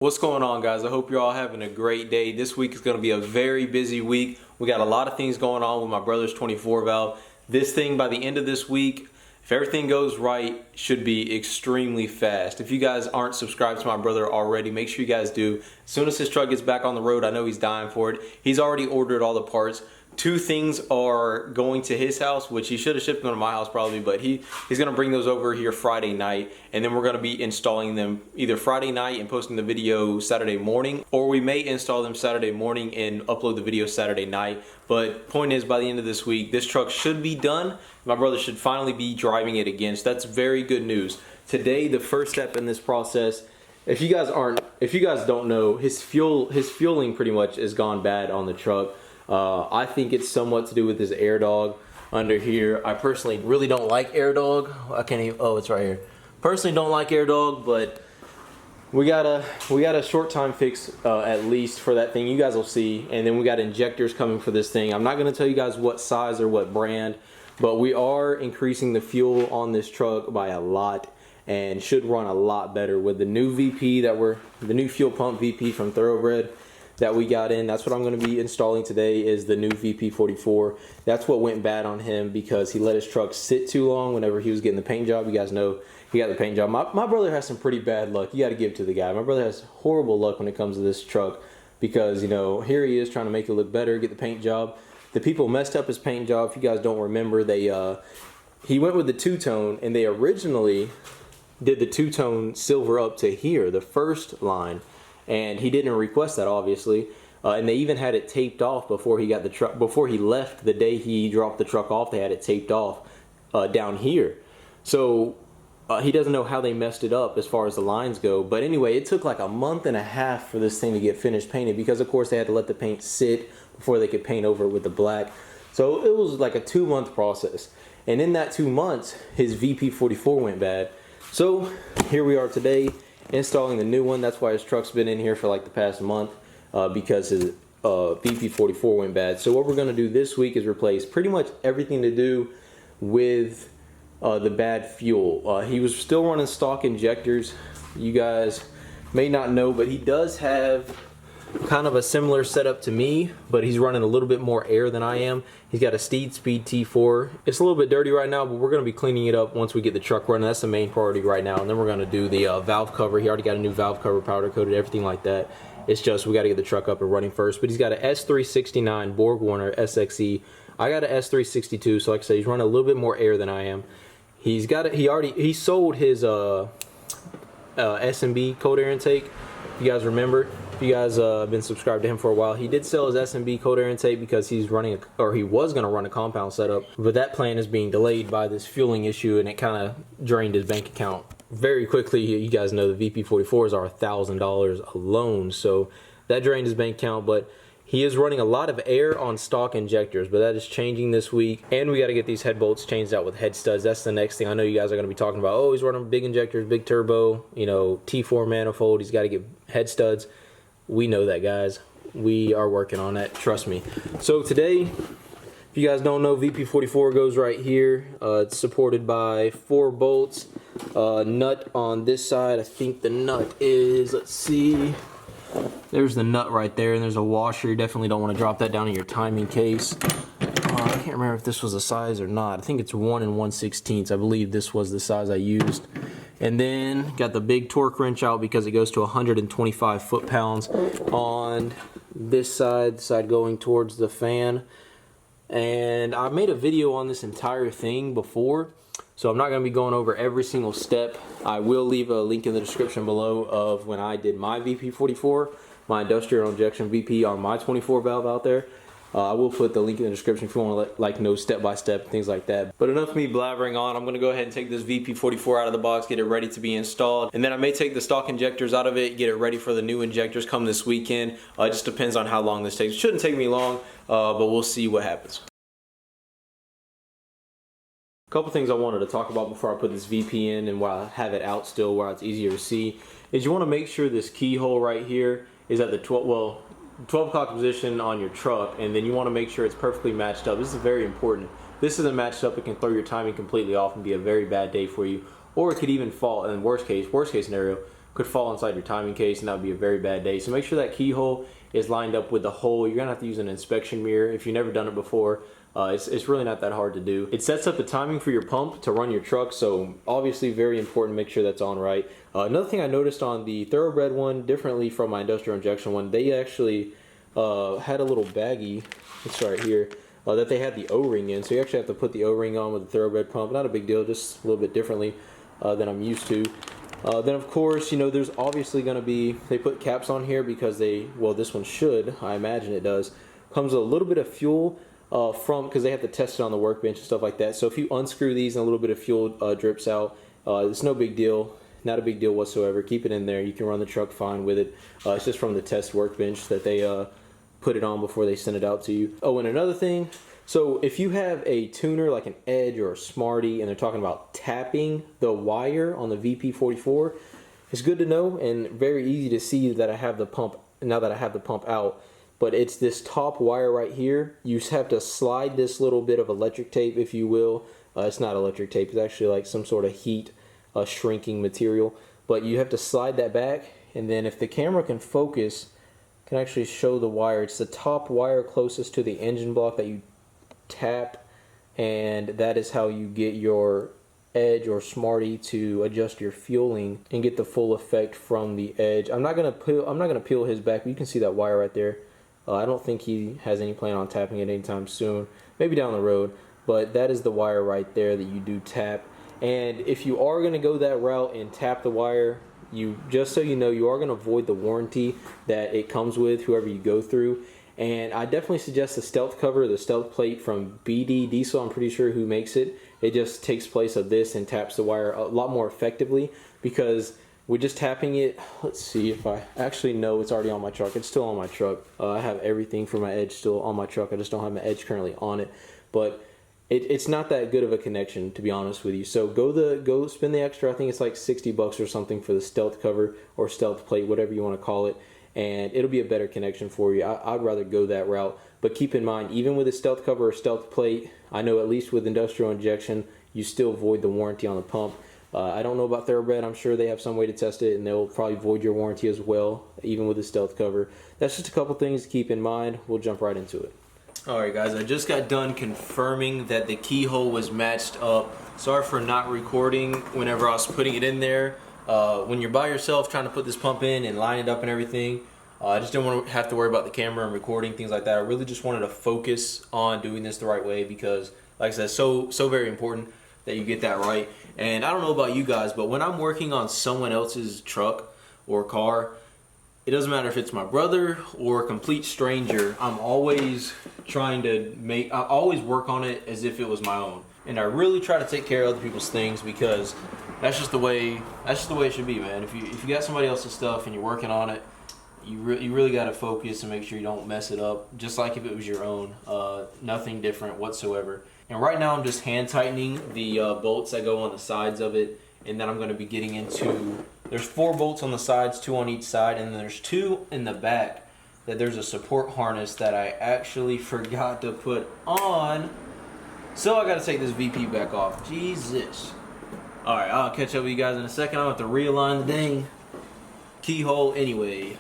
What's going on, guys? I hope you're all having a great day. This week is going to be a very busy week. We got a lot of things going on with my brother's 24 valve. This thing, by the end of this week, if everything goes right, should be extremely fast. If you guys aren't subscribed to my brother already, make sure you guys do. As soon as his truck gets back on the road, I know he's dying for it. He's already ordered all the parts. Two things are going to his house, which he should have shipped them to my house probably, but he's going to bring those over here Friday night, and then we're going to be installing them either Friday night and posting the video Saturday morning, or we may install them Saturday morning and upload the video Saturday night. But point is, by the end of this week, this truck should be done. My brother should finally be driving it again, so that's very good news. Today, the first step in this process, if you guys don't know, his fueling pretty much has gone bad on the truck. I think it's somewhat to do with his air dog under here. I personally really don't like air dog. I can't even, oh, it's right here. Personally don't like air dog, but we got a short time fix at least for that thing. You guys will see. And then we got injectors coming for this thing. I'm not going to tell you guys what size or what brand, but we are increasing the fuel on this truck by a lot and should run a lot better with the new VP the new fuel pump VP from Thoroughbred that we got in. That's what I'm going to be installing today, is the new VP44. That's what went bad on him because he let his truck sit too long whenever he was getting the paint job. You guys know he got the paint job. My brother has some pretty bad luck. You got to give it to the guy. My brother has horrible luck when it comes to this truck because, you know, here he is trying to make it look better, get the paint job. The people messed up his paint job. If you guys don't remember, he went with the two-tone, and they originally did the two-tone silver up to here, the first line. And he didn't request that, obviously, and they even had it taped off before he got the truck. Before he left, the day he dropped the truck off, they had it taped off down here. So he doesn't know how they messed it up as far as the lines go. But anyway, it took like a month and a half for this thing to get finished painted because, of course, they had to let the paint sit before they could paint over it with the black. So it was like a 2-month process. And in that 2 months, his VP44 went bad. So here we are today, installing the new one. That's why his truck's been in here for like the past month because his VP44 went bad. So what we're going to do this week is replace pretty much everything to do with the bad fuel. He was still running stock injectors. You guys may not know, but he does have kind of a similar setup to me, but he's running a little bit more air than I am. He's got a Steed Speed T4. It's a little bit dirty right now, but we're going to be cleaning it up once we get the truck running. That's the main priority right now. And then we're going to do the valve cover. He already got a new valve cover, powder coated, everything like that. It's just we got to get the truck up and running first. But he's got an S369 Borg Warner SXE. I got an S362, so like I said, he's running a little bit more air than I am. He's got it. He sold his SMB cold air intake. If you guys remember. If you guys have been subscribed to him for a while, he did sell his SMB cold air intake because he's running, he was going to run a compound setup, but that plan is being delayed by this fueling issue, and it kind of drained his bank account very quickly. You guys know the VP44s are $1,000 alone, so that drained his bank account. But he is running a lot of air on stock injectors, but that is changing this week, and we got to get these head bolts changed out with head studs. That's the next thing. I know you guys are going to be talking about, oh, he's running big injectors, big turbo, you know, T4 manifold. He's got to get head studs. We know that, guys. We are working on that. Trust me. So today, if you guys don't know, VP44 goes right here. It's supported by 4 bolts. Nut on this side. I think the nut is, let's see. There's the nut right there, and there's a washer. You definitely don't want to drop that down in your timing case. I can't remember if this was a size or not. I think it's 1 1/16. I believe this was the size I used. And then got the big torque wrench out because it goes to 125 foot-pounds on this side, the side going towards the fan. And I made a video on this entire thing before, so I'm not going to be going over every single step. I will leave a link in the description below of when I did my VP44, my industrial injection VP on my 24 valve out there. I will put the link in the description if you want to know step-by-step, things like that. But enough of me blabbering on. I'm going to go ahead and take this VP44 out of the box, get it ready to be installed. And then I may take the stock injectors out of it, get it ready for the new injectors come this weekend. It just depends on how long this takes. It shouldn't take me long, but we'll see what happens. A couple things I wanted to talk about before I put this VP in and while I have it out still where it's easier to see is you want to make sure this keyhole right here is at the 12 o'clock position on your truck, and then you want to make sure it's perfectly matched up. This is very important. If this isn't matched up, it can throw your timing completely off and be a very bad day for you, or it could even fall in worst case scenario, could fall inside your timing case, and that would be a very bad day. So make sure that keyhole is lined up with the hole. You're gonna have to use an inspection mirror if you've never done it before. It's really not that hard to do. It sets up the timing for your pump to run your truck, so obviously very important. Make sure that's on right. Another thing I noticed on the thoroughbred one, differently from my industrial injection one, they actually had a little baggie, it's right here, that they had the O-ring in. So you actually have to put the O-ring on with the thoroughbred pump. Not a big deal, just a little bit differently than I'm used to. Then of course, you know, there's obviously going to be, they put caps on here because well, this one should, I imagine it does, comes with a little bit of fuel because they have to test it on the workbench and stuff like that. So if you unscrew these and a little bit of fuel drips out, it's no big deal, not a big deal whatsoever. Keep it in there, you can run the truck fine with it. It's just from the test workbench that they put it on before they send it out to you. Oh, and another thing, so if you have a tuner like an Edge or a Smarty and they're talking about tapping the wire on the VP44, it's good to know and very easy to see that I have the pump, now that I have the pump out. But it's this top wire right here. You just have to slide this little bit of electric tape, if you will. It's not electric tape, it's actually like some sort of heat shrinking material. But you have to slide that back, and then if the camera can focus, can actually show the wire. It's the top wire closest to the engine block that you tap, and that is how you get your Edge or Smarty to adjust your fueling and get the full effect from the Edge. I'm not gonna peel his back, but you can see that wire right there. I don't think he has any plan on tapping it anytime soon, maybe down the road, but that is the wire right there that you do tap. And if you are going to go that route and tap the wire, just so you know, you are going to avoid the warranty that it comes with whoever you go through. And I definitely suggest the stealth cover, the stealth plate from BD Diesel, I'm pretty sure who makes it. It just takes place of this and taps the wire a lot more effectively, because we're just tapping it. Let's see if I actually know it's already on my truck. It's still on my truck. I have everything for my Edge still on my truck. I just don't have my Edge currently on it. But it's not that good of a connection, to be honest with you. So go spend the extra. I think it's like 60 bucks or something for the stealth cover or stealth plate, whatever you want to call it. And it'll be a better connection for you. I'd rather go that route. But keep in mind, even with a stealth cover or stealth plate, I know at least with industrial injection, you still void the warranty on the pump. I don't know about thoroughbred. I'm sure they have some way to test it, and they'll probably void your warranty as well, even with the stealth cover. That's just a couple things to keep in mind. We'll jump right into it. Alright guys, I just got done confirming that the keyhole was matched up. Sorry for not recording whenever I was putting it in there. When you're by yourself trying to put this pump in and line it up and everything, I just didn't want to have to worry about the camera and recording, things like that. I really just wanted to focus on doing this the right way because, like I said, so very important that you get that right. And I don't know about you guys, but when I'm working on someone else's truck or car, it doesn't matter if it's my brother or a complete stranger, I'm always trying to I always work on it as if it was my own. And I really try to take care of other people's things because that's just the way it should be, man. If you got somebody else's stuff and you're working on it, you really got to focus and make sure you don't mess it up, just like if it was your own. Nothing different whatsoever. And right now I'm just hand tightening the bolts that go on the sides of it, and then I'm going to be getting into, there's 4 bolts on the sides, 2 on each side, and then there's 2 in the back that there's a support harness that I actually forgot to put on. So I got to take this VP back off. Jesus. Alright, I'll catch up with you guys in a second. I'll have to realign the dang keyhole anyway.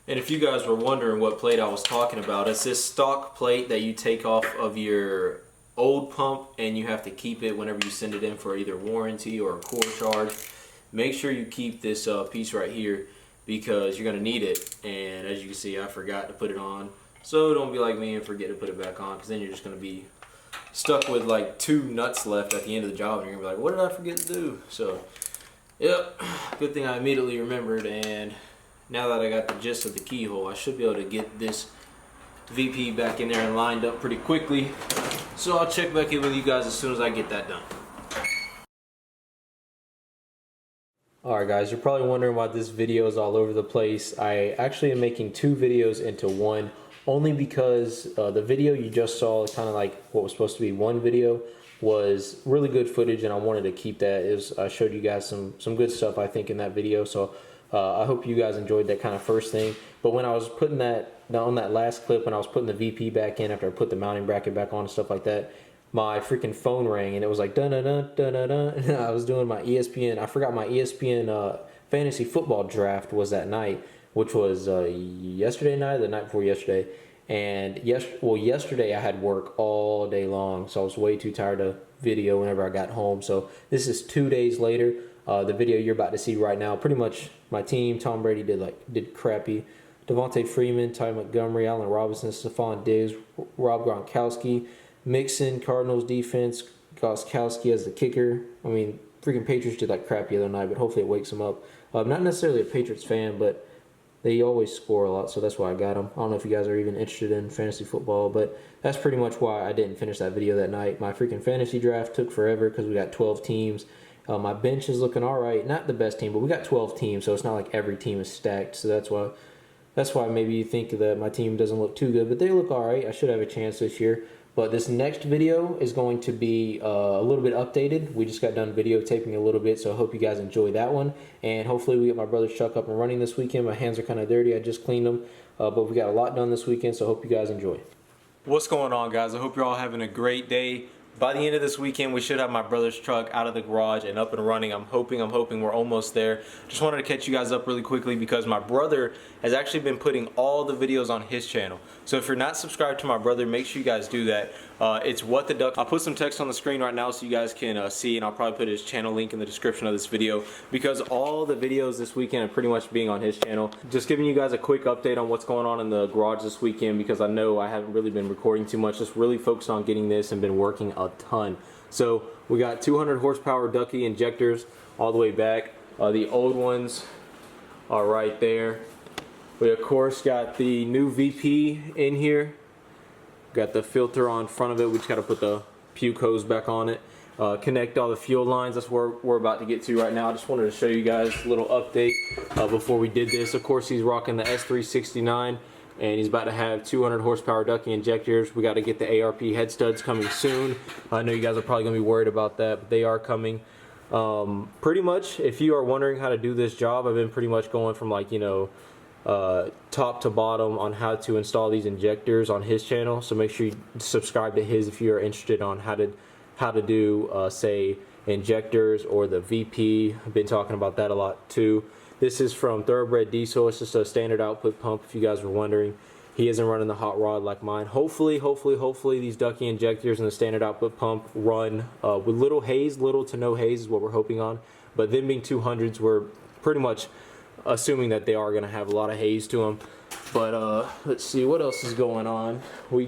And if you guys were wondering what plate I was talking about, it's this stock plate that you take off of your old pump and you have to keep it whenever you send it in for either warranty or a core charge. Make sure you keep this piece right here because you're going to need it. And as you can see, I forgot to put it on. So don't be like me and forget to put it back on, because then you're just going to be stuck with like 2 nuts left at the end of the job and you're going to be like, what did I forget to do? So, yep, good thing I immediately remembered. And now that I got the gist of the keyhole, I should be able to get this VP back in there and lined up pretty quickly. So I'll check back in with you guys as soon as I get that done. Alright guys, you're probably wondering why this video is all over the place. I actually am making 2 videos into one, only because the video you just saw, kind of like what was supposed to be one video, was really good footage and I wanted to keep that. I showed you guys some good stuff I think in that video, so I hope you guys enjoyed that kind of first thing. But when I was putting that on that last clip, when I was putting the VP back in after I put the mounting bracket back on and stuff like that, my freaking phone rang and it was like dun dun dun dun dun dun. And I was doing my ESPN. I forgot my ESPN fantasy football draft was that night, which was yesterday night, the night before yesterday. And yesterday I had work all day long, so I was way too tired to video whenever I got home. So this is 2 days later. The video you're about to see right now, pretty much my team. Tom Brady did crappy. Devontae Freeman, Ty Montgomery, Allen Robinson, Stephon Diggs, Rob Gronkowski, Mixon, Cardinals defense, Gostkowski as the kicker. I mean, freaking Patriots did like crap the other night, but hopefully it wakes them up. I'm not necessarily a Patriots fan, but they always score a lot, so that's why I got them. I don't know if you guys are even interested in fantasy football, but that's pretty much why I didn't finish that video that night. My freaking fantasy draft took forever because we got 12 teams. My bench is looking all right. Not the best team, but we got 12 teams, so it's not like every team is stacked. So that's why maybe you think that my team doesn't look too good, but they look all right. I should have a chance this year. But this next video is going to be a little bit updated. We just got done videotaping a little bit, so I hope you guys enjoy that one. And hopefully we get my brother's truck up and running this weekend. My hands are kind of dirty. I just cleaned them. But we got a lot done this weekend, so I hope you guys enjoy. What's going on, guys? I hope you're all having a great day. By the end of this weekend, we should have my brother's truck out of the garage and up and running. I'm hoping we're almost there. Just wanted to catch you guys up really quickly because my brother has actually been putting all the videos on his channel. So if you're not subscribed to my brother, make sure you guys do that. It's What the Duck. I'll put some text on the screen right now so you guys can see, and I'll probably put his channel link in the description of this video because all the videos this weekend are pretty much being on his channel. Just giving you guys a quick update on what's going on in the garage this weekend because I know I haven't really been recording too much. Just really focused on getting this and been working a ton. So we got 200 horsepower ducky injectors all the way back. The old ones are right there. We of course got the new VP in here. Got the filter on front of it. We just got to put the puke hose back on it. Connect all the fuel lines. That's where we're about to get to right now. I just wanted to show you guys a little update before we did this. Of course, he's rocking the S369 and he's about to have 200 horsepower ducky injectors. We got to get the ARP head studs coming soon. I know you guys are probably going to be worried about that, but they are coming. Pretty much, if you are wondering how to do this job, I've been pretty much going from like, you know, top to bottom on how to install these injectors on his channel. So make sure you subscribe to his if you are interested on how to do say injectors or the VP. I've been talking about that a lot too. This is from Thoroughbred Diesel. It's just a standard output pump if you guys were wondering. He isn't running the hot rod like mine. Hopefully these ducky injectors and the standard output pump run with little to no haze is what we're hoping on. But them being 200s, we're pretty much assuming that they are going to have a lot of haze to them. But let's see what else is going on. We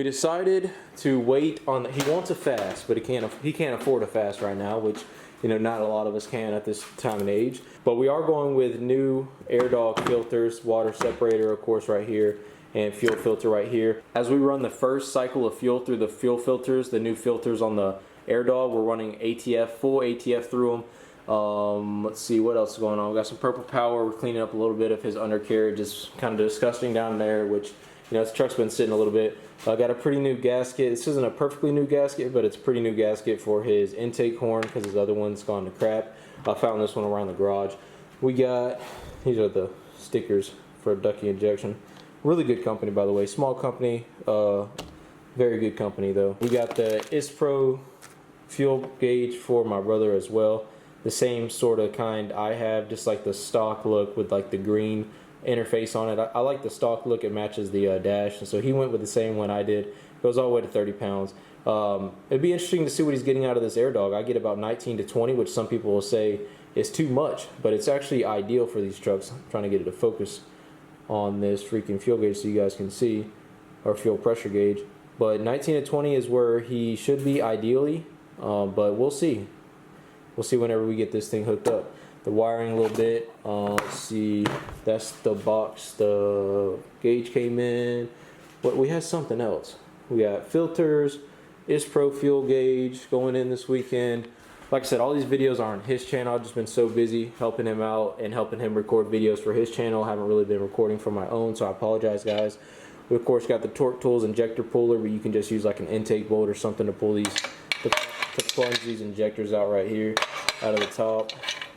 decided to wait on. He wants a fast, but he can't afford a fast right now, which, you know, not a lot of us can at this time and age. But we are going with new AirDog filters, water separator of course right here, and fuel filter right here. As we run the first cycle of fuel through the fuel filters, the new filters on the AirDog, we're running ATF, full ATF through them. Let's see what else is going on. We got some purple power. We're cleaning up a little bit of his undercarriage. It's kind of disgusting down there, which, you know, this truck's been sitting a little bit. I got a pretty new gasket. This isn't a perfectly new gasket, but it's a pretty new gasket for his intake horn because his other one's gone to crap. I found this one around the garage. We got, these are the stickers for ducky injection. Really good company, by the way. Small company, very good company though. We got the ISPRO fuel gauge for my brother as well. The same sort of kind I have, just like the stock look with like the green interface on it. I like the stock look. It matches the dash, and so he went with the same one I did. Goes all the way to 30 pounds. It'd be interesting to see what he's getting out of this AirDog. I get about 19 to 20, which some people will say is too much, but it's actually ideal for these trucks. I'm trying to get it to focus on this freaking fuel gauge so you guys can see, or fuel pressure gauge. But 19 to 20 is where he should be ideally, but we'll see. We'll see whenever we get this thing hooked up. The wiring a little bit. Let's see. That's the box. The gauge came in. But we had something else. We got filters, ISPRO fuel gauge going in this weekend. Like I said, all these videos are on his channel. I've just been so busy helping him out and helping him record videos for his channel. I haven't really been recording for my own, so I apologize, guys. We of course got the Torque Tools injector puller, where you can just use like an intake bolt or something to pull these, to plunge these injectors out right here, out of the top.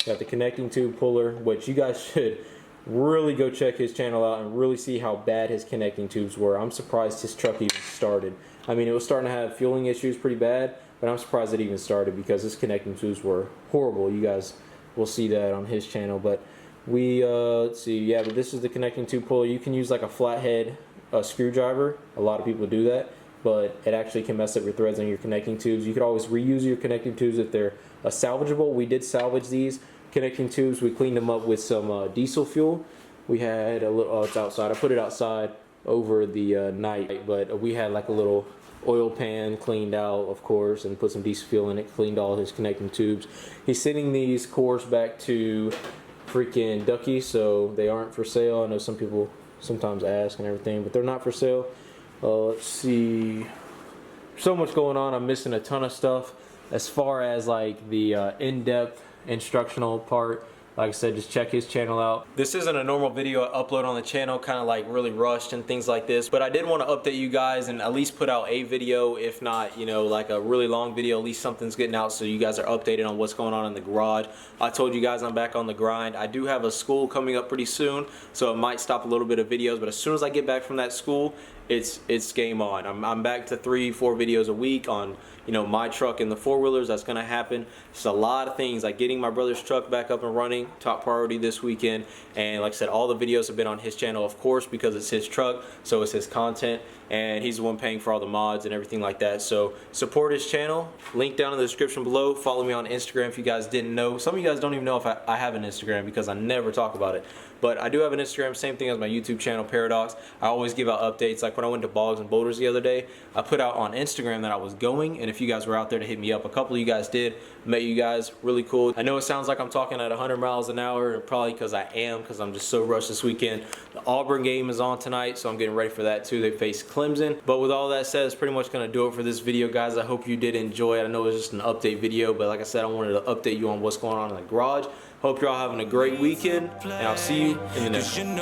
Got the connecting tube puller, which you guys should really go check his channel out and really see how bad his connecting tubes were. I'm surprised his truck even started. I mean, it was starting to have fueling issues pretty bad, but I'm surprised it even started because his connecting tubes were horrible. You guys will see that on his channel. But we let's see, yeah, but this is the connecting tube puller. You can use like a flathead screwdriver. A lot of people do that, but it actually can mess up your threads on your connecting tubes. You could always reuse your connecting tubes if they're salvageable. We did salvage these connecting tubes. We cleaned them up with some diesel fuel. We had a little, it's outside. I put it outside over the night, but we had like a little oil pan cleaned out, of course, and put some diesel fuel in it, cleaned all his connecting tubes. He's sending these cores back to freaking Ducky, so they aren't for sale. I know some people sometimes ask and everything, but they're not for sale. Let's see, so much going on. I'm missing a ton of stuff as far as like the in-depth instructional part. Like I said, just check his channel out. This isn't a normal video I upload on the channel, kind of like really rushed and things like this, but I did want to update you guys and at least put out a video, if not, you know, like a really long video, at least something's getting out so you guys are updated on what's going on in the garage. I told you guys I'm back on the grind. I do have a school coming up pretty soon, so it might stop a little bit of videos, but as soon as I get back from that school, it's game on. I'm back to 3-4 videos a week on, you know, my truck and the four-wheelers. That's gonna happen. Just a lot of things, like getting my brother's truck back up and running, top priority this weekend. And like I said, all the videos have been on his channel, of course, because it's his truck, so it's his content, and he's the one paying for all the mods and everything like that. So support his channel. Link down in the description below. Follow me on Instagram if you guys didn't know. Some of you guys don't even know if I have an Instagram because I never talk about it. But I do have an Instagram, same thing as my YouTube channel, ParoDoXz. I always give out updates. Like when I went to Bogs and Boulders the other day, I put out on Instagram that I was going, and if you guys were out there to hit me up, a couple of you guys did. Met you guys, really cool. I know it sounds like I'm talking at 100 miles an hour, and probably because I am, because I'm just so rushed this weekend. The Auburn game is on tonight, so I'm getting ready for that too. They face Clemson. But with all that said, it's pretty much going to do it for this video, guys. I hope you did enjoy it. I know it was just an update video, but like I said, I wanted to update you on what's going on in the garage. Hope you're all having a great weekend, and I'll see you in the next one.